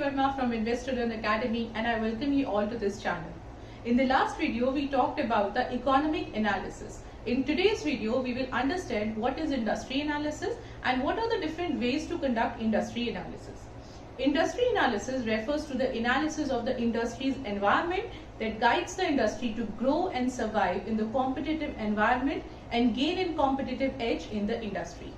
Verma from Investolearn Academy, and I welcome you all to this channel. In the last video, we talked about the economic analysis. In today's video, we will understand what is industry analysis and what are the different ways to conduct industry analysis. Industry analysis refers to the analysis of the industry's environment that guides the industry to grow and survive in the competitive environment and gain a competitive edge in the industry.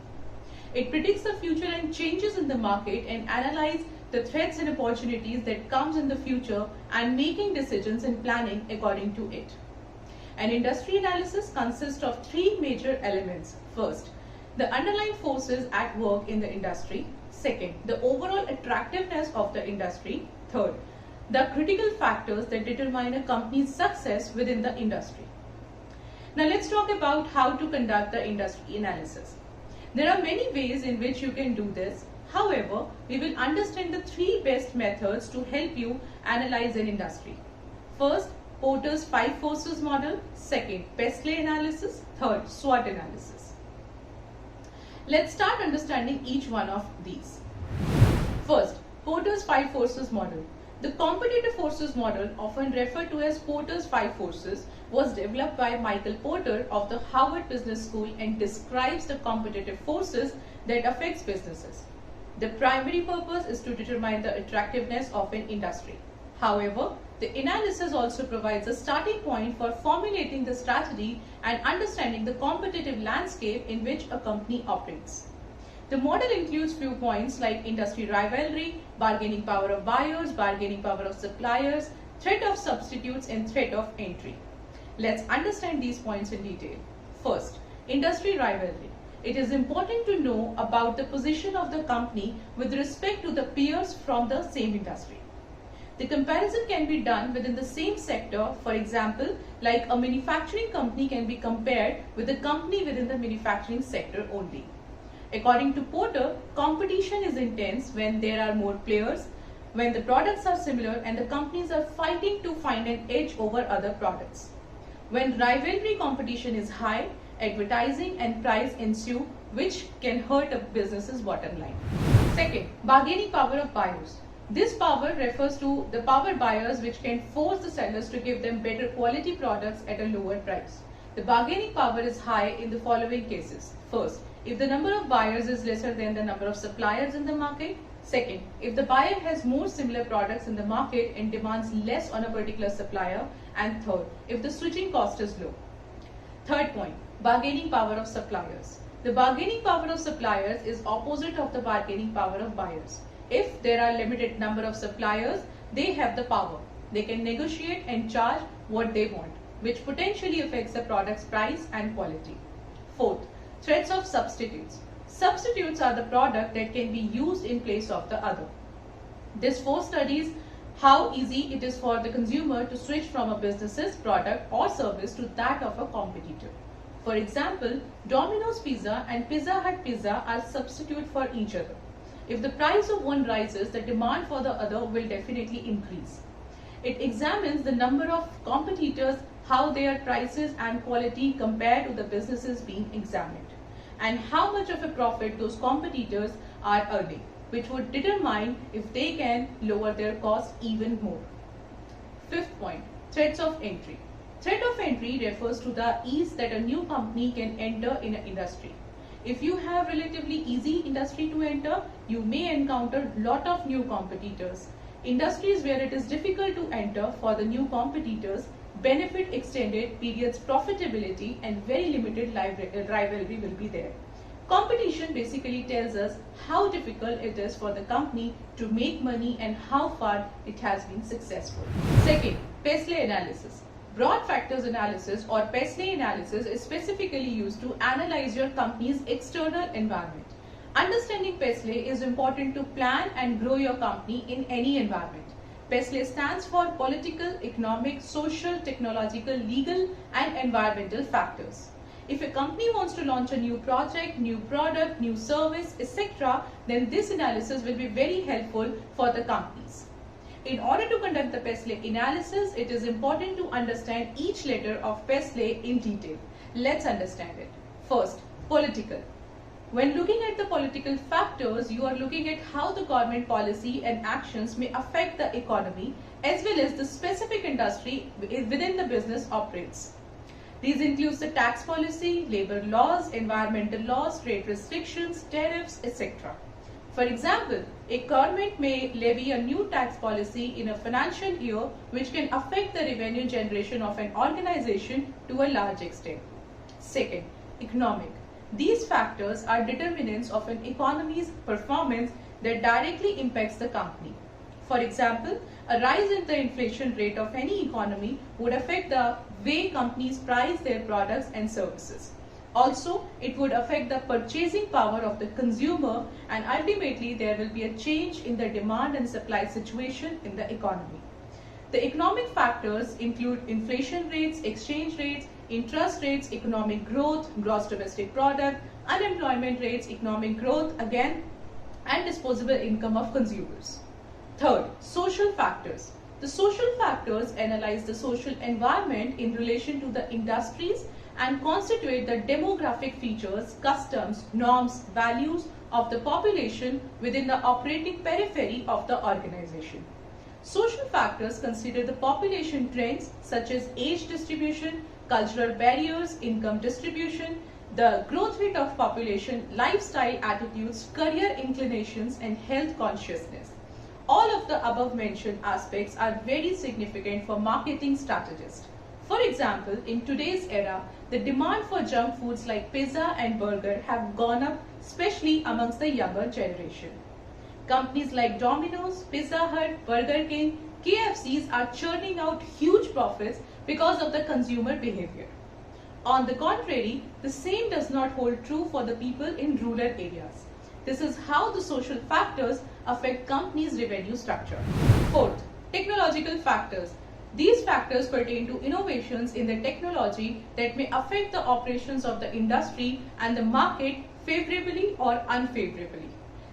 It predicts the future and changes in the market and analyzes the threats and opportunities that comes in the future and making decisions and planning according to it. An industry analysis consists of three major elements. First, the underlying forces at work in the industry. Second, the overall attractiveness of the industry. Third, the critical factors that determine a company's success within the industry. Now let's talk about how to conduct the industry analysis. There are many ways in which you can do this. However, we will understand the three best methods to help you analyze an industry. First, Porter's 5 forces model. Second, Peddle Analysis. Third, SWOT analysis. Let's start understanding each one of these. First, Porter's 5 forces model. The competitive forces model, often referred to as Porter's 5 forces, was developed by Michael Porter of the Harvard Business School and describes the competitive forces that affects businesses. The primary purpose is to determine the attractiveness of an industry. However, the analysis also provides a starting point for formulating the strategy and understanding the competitive landscape in which a company operates. The model includes few points like industry rivalry, bargaining power of buyers, bargaining power of suppliers, threat of substitutes, and threat of entry. Let's understand these points in detail. First, industry rivalry. It is important to know about the position of the company with respect to the peers from the same industry. The comparison can be done within the same sector. For example, like a manufacturing company can be compared with a company within the manufacturing sector only. According to Porter, competition is intense when there are more players, when the products are similar and the companies are fighting to find an edge over other products. When rivalry competition is high, advertising and price ensue, which can hurt a business's bottom line. Second, bargaining power of buyers. This power refers to the power buyers which can force the sellers to give them better quality products at a lower price. The bargaining power is high in the following cases. First, if the number of buyers is lesser than the number of suppliers in the market. Second, if the buyer has more similar products in the market and demands less on a particular supplier. And third, if the switching cost is low. Third point, bargaining power of suppliers. The bargaining power of suppliers is opposite of the bargaining power of buyers. If there are limited number of suppliers, they have the power. They can negotiate and charge what they want, which potentially affects the product's price and quality. Fourth, threats of substitutes. Substitutes are the product that can be used in place of the other. This force studies how easy it is for the consumer to switch from a business's product or service to that of a competitor. For example, Domino's Pizza and Pizza Hut Pizza are substitute for each other. If the price of one rises, the demand for the other will definitely increase. It examines the number of competitors, how their prices and quality compare to the businesses being examined, and how much of a profit those competitors are earning, which would determine if they can lower their costs even more. Fifth point, threats of entry. Threat of entry refers to the ease that a new company can enter in an industry. If you have relatively easy industry to enter, you may encounter lot of new competitors. Industries where it is difficult to enter for the new competitors benefit extended periods profitability and very limited rivalry will be there. Competition basically tells us how difficult it is for the company to make money and how far it has been successful. Second, Peddle Analysis. Broad factors analysis or Peddle analysis is specifically used to analyze your company's external environment. Understanding Peddle is important to plan and grow your company in any environment. Peddle stands for political, economic, social, technological, legal and environmental factors. If a company wants to launch a new project, new product, new service, etc., then this analysis will be very helpful for the companies. In order to conduct the Peddle analysis, it is important to understand each letter of Peddle in detail. Let's understand it. First, political. When looking at the political factors, you are looking at how the government policy and actions may affect the economy as well as the specific industry within the business operates. These include the tax policy, labor laws, environmental laws, trade restrictions, tariffs, etc. For example, a government may levy a new tax policy in a financial year which can affect the revenue generation of an organization to a large extent. Second, economic. These factors are determinants of an economy's performance that directly impacts the company. For example, a rise in the inflation rate of any economy would affect the way companies price their products and services. Also, it would affect the purchasing power of the consumer, and ultimately there will be a change in the demand and supply situation in the economy. The economic factors include inflation rates, exchange rates, interest rates, economic growth, gross domestic product, unemployment rates, economic growth again, and disposable income of consumers. Third, social factors. The social factors analyze the social environment in relation to the industries and constitute the demographic features, customs, norms, values of the population within the operating periphery of the organization. Social factors consider the population trends such as age distribution, cultural barriers, income distribution, the growth rate of population, lifestyle attitudes, career inclinations, and health consciousness. All of the above mentioned aspects are very significant for marketing strategists. For example, in today's era, the demand for junk foods like pizza and burger have gone up, especially amongst the younger generation. Companies like Domino's, Pizza Hut, Burger King, KFCs are churning out huge profits because of the consumer behavior. On the contrary, the same does not hold true for the people in rural areas. This is how the social factors affect companies' revenue structure. Fourth, technological factors. These factors pertain to innovations in the technology that may affect the operations of the industry and the market favorably or unfavorably.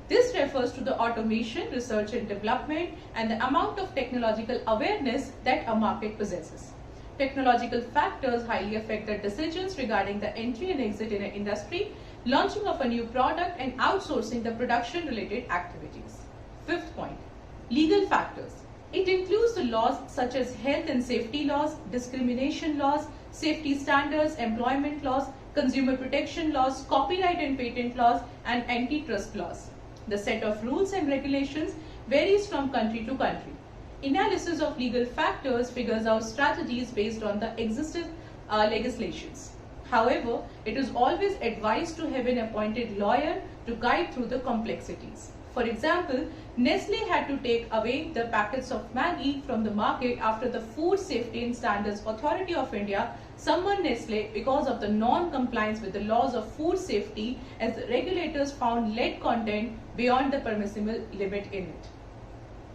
This refers to the automation, research and development, and the amount of technological awareness that a market possesses. Technological factors highly affect the decisions regarding the entry and exit in an industry, launching of a new product, and outsourcing the production-related activities. Fifth point, legal factors. It includes the laws such as health and safety laws, discrimination laws, safety standards, employment laws, consumer protection laws, copyright and patent laws, and antitrust laws. The set of rules and regulations varies from country to country. Analysis of legal factors figures out strategies based on the existing legislations. However, it is always advised to have an appointed lawyer to guide through the complexities. For example, Nestle had to take away the packets of Maggi from the market after the Food Safety and Standards Authority of India summoned Nestle because of the non-compliance with the laws of food safety, as the regulators found lead content beyond the permissible limit in it.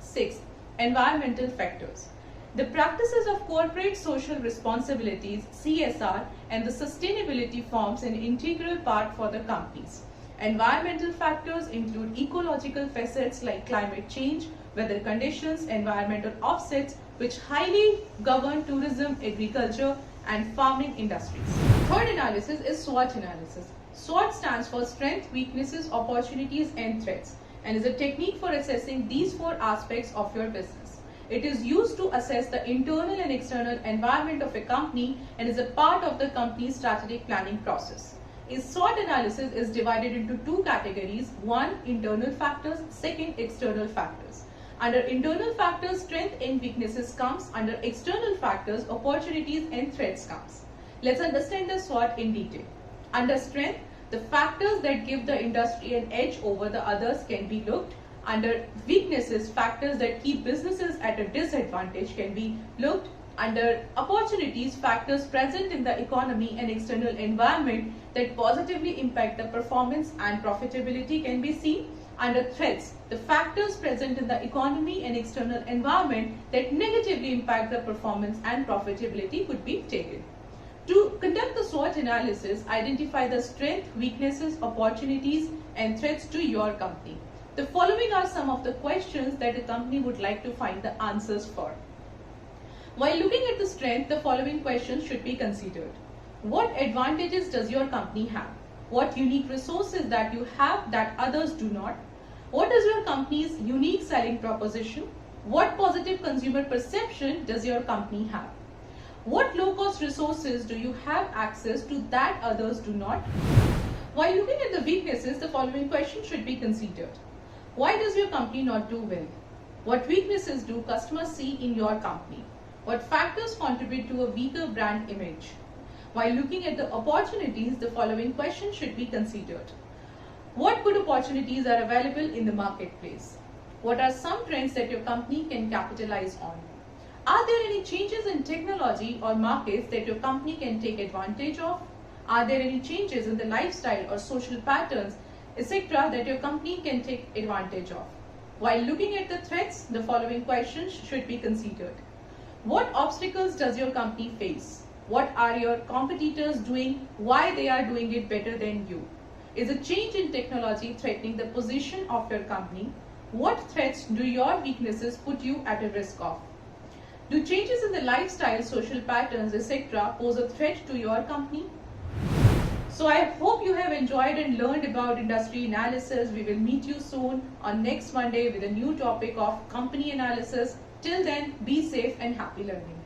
6. Environmental factors. The practices of corporate social responsibilities, CSR, and the sustainability forms an integral part for the companies. Environmental factors include ecological facets like climate change, weather conditions, environmental offsets, which highly govern tourism, agriculture, and farming industries. Third analysis is SWOT analysis. SWOT stands for strengths, weaknesses, opportunities, and threats, and is a technique for assessing these four aspects of your business. It is used to assess the internal and external environment of a company and is a part of the company's strategic planning process. A SWOT analysis is divided into two categories: one, internal factors; second, external factors. Under internal factors, strength and weaknesses comes. Under external factors, opportunities and threats comes. Let's understand the SWOT in detail. Under strength, the factors that give the industry an edge over the others can be looked. Under weaknesses, factors that keep businesses at a disadvantage can be looked. Under opportunities, factors present in the economy and external environment that positively impact the performance and profitability can be seen. Under threats, the factors present in the economy and external environment that negatively impact the performance and profitability could be taken. To conduct the SWOT analysis, identify the strengths, weaknesses, opportunities, and threats to your company. The following are some of the questions that a company would like to find the answers for. While looking at the strength, the following questions should be considered. What advantages does your company have? What unique resources that you have that others do not? What is your company's unique selling proposition? What positive consumer perception does your company have? What low-cost resources do you have access to that others do not? While looking at the weaknesses, the following question should be considered. Why does your company not do well? What weaknesses do customers see in your company? What factors contribute to a weaker brand image? While looking at the opportunities, the following question should be considered. What good opportunities are available in the marketplace? What are some trends that your company can capitalize on? Are there any changes in technology or markets that your company can take advantage of? Are there any changes in the lifestyle or social patterns, etc., that your company can take advantage of? While looking at the threats, the following questions should be considered. What obstacles does your company face? What are your competitors doing? Why they are doing it better than you? Is a change in technology threatening the position of your company? What threats do your weaknesses put you at a risk of? Do changes in the lifestyle, social patterns, etc. pose a threat to your company? So I hope you have enjoyed and learned about industry analysis. We will meet you soon on next Monday with a new topic of company analysis. Till then, be safe and happy learning.